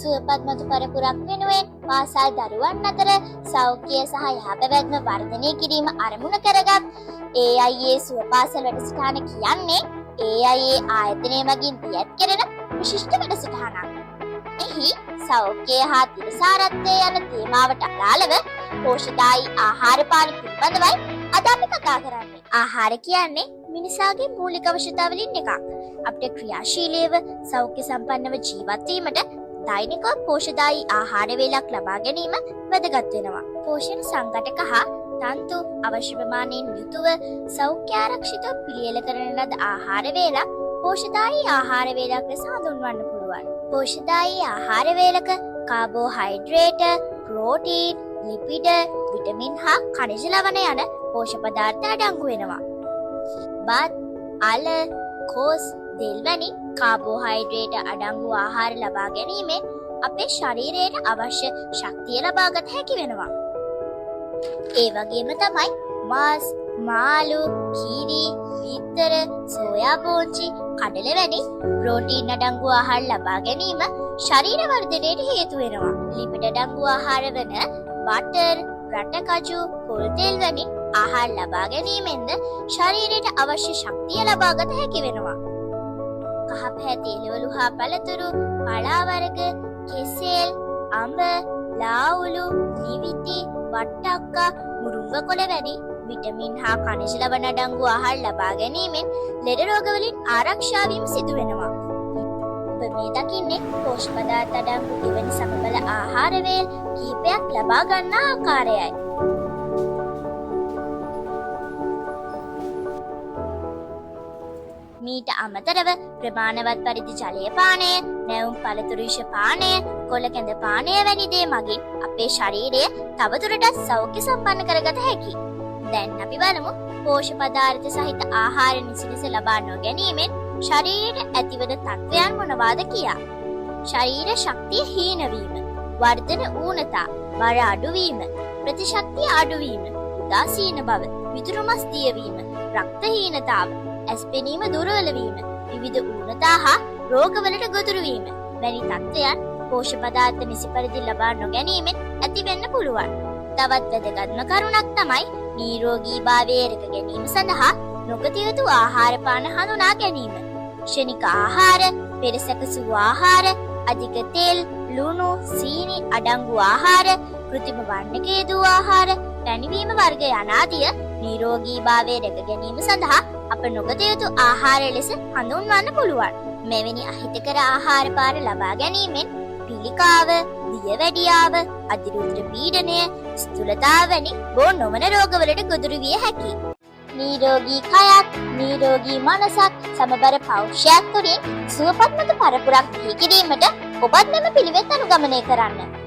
සුවපත් මතු පරපුරක් වෙනුවෙන් පාසල් දරුවන් අතර සෞඛ්‍ය සහ යහපැවැත්ම වර්ධනය කිරීම අරමුණ කරගත් AIA සුවපාසල් වැඩසටහන කියන්නේ AIA ආයතනය මගින් දියත් කෙරෙන විශිෂ්ට වැඩසටහනක්. එහි සෞඛ්‍ය හා තිරසාරත්වය යන තේමාවට අදාළව පෝෂ්‍යදායී ආහාර පාන පිළිබඳවයි අද අපි කතා කරන්නේ. ආහාර කියන්නේ මිනිසාගේ මූලික අවශ්‍යතාවලින් එකක්. අපිට ක්‍රියාශීලීව සෞඛ්‍ය සම්පන්නව ජීවත් වීමට දෛනිකව පෝෂ්‍යදායී ආහාර වේලක් ලබා ගැනීම වැදගත් වෙනවා. පෝෂණ සංඝටක හා තන්තු අවශ්‍ය ප්‍රමාණයෙන් යුතුව සෞඛ්‍ය ආරක්ෂිතව පිළියෙල කරන ලද ආහාර වේලක් පෝෂ්‍යදායී ආහාර වේලක් ලෙස හඳුන්වන්න පුළුවන්. පෝෂ්‍යදායී ආහාර වේලක කාබෝහයිඩ්‍රේට, ප්‍රෝටීන්, ලිපිඩ, විටමින් හා ඛනිජ ලවණ යන පෝෂක පදාර්ථ අඩංගු වෙනවා. බත්, අල, කොස්, තෙල් වැනි කාබෝහයිඩ්‍රේට අඩංගු ආහාර ලබා ගැනීමෙන් අපේ ශරීරයට අවශ්‍ය ශක්තිය ලබා ගත හැකි වෙනවා. ඒ වගේම තමයි මාස්, මාළු, කිරි, බිත්තර, සෝයා බෝංචි, කඩල වැනි ප්‍රෝටීන් අඩංගු ආහාර ලබා ගැනීම ශරීර වර්ධනයට හේතු වෙනවා. ලිපිඩ අඩංගු ආහාර වන බටර්, රටකජු, පොල් තෙල් වැනි ආහාර ලබා ගැනීමෙන්ද ශරීරයට අවශ්‍ය ශක්තිය ලබා ගත හැකි වෙනවා. කහ පැහැති එළවලු හා පළතුරු, පලා වර්ග, කෙසෙල්, අඹ, ලාවුලු, නිවිති, වට්ටක්කා, මුරුංග කොළ වැනි විටමින් හා ඛනිජ ලවණ අඩංගු ආහාර ලබා ගැනීමෙන් ලෙඩ රෝග වලින් ආරක්ෂා වීම සිදු වෙනවා. ඔබ මේ දකින්නේ පෝෂක පදාර්ථ අඩංගු එවැනි සමබල ආහාර වේල් කිහිපයක් ලබා ගන්නා ආකාරයයි. මීට අමතරව ප්‍රමාණවත් පරිදි ජලය පානය, නැවුම් පළතුරු විෂ පානය, කොළ කැඳ පානය වැනි දේ මගින් අපේ ශරීරය තවදුරටත් සෞඛ්‍ය සම්පන්න කරගත හැකියි. දැන් අපි බලමු පෝෂක පදාර්ථ සහිත ආහාර නිසිලෙස ලබා නොගැනීමෙන් ශරීරයට ඇතිවන තත්ත්වයන් මොනවාද කියා. ශරීර ශක්තිය හීන වීම, වර්ධන ඌනතා, බර අඩුවීම, ප්‍රතිශක්තිය අඩුවීම, උදාසීන බව, විදුරුමස් දියවීම, රක්තහීනතාව, ඇස්පෙනීම දුර්වල වීම, විවිධ ඌනතා හා රෝගවලට ගොදුරු වීම වැනි තත්ත්වයන් පෝෂක පදාර්ථ නිසි පරිදි ලබා නොගැනීමෙන් ඇති වෙන්න පුළුවන්. තවත් වැදගත්ම කරුණක් තමයි නිරෝගීභාවය රැක ගැනීම සඳහා නොගත යුතු ආහාර පාන හඳුනා ගැනීම. ක්ෂණික ආහාර, පෙරසැකසු ආහාර, අධික තෙල්, ලුණු, සීනි අඩංගු ආහාර, කෘත්‍රිම වර්ණක යෙදූ ආහාර, පැණිවීම වර්ග යනාදිය නිරෝගීභාවය රැක ගැනීම සඳහා අප නොගත යුතු ආහාර ලෙස හඳුන්වන්න පුළුවන්. මෙවැනි අහිතකර ආහාර පාන ලබා ගැනීමෙන් පිළිකාව, දියවැඩියාව, අධිරුධිර පීඩනය, ස්ථූලතාව වැනි බෝ නොවන රෝගවලට ගොදුරු විය හැකියි. නිරෝගී කයක්, නිරෝගී මනසක්, සමබර පෞෂ්‍යයක් තුළින් සුවපත් මත පරපුරක් බිහි කිරීමට ඔබත් මෙම පිළිවෙත් අනුගමනය කරන්න.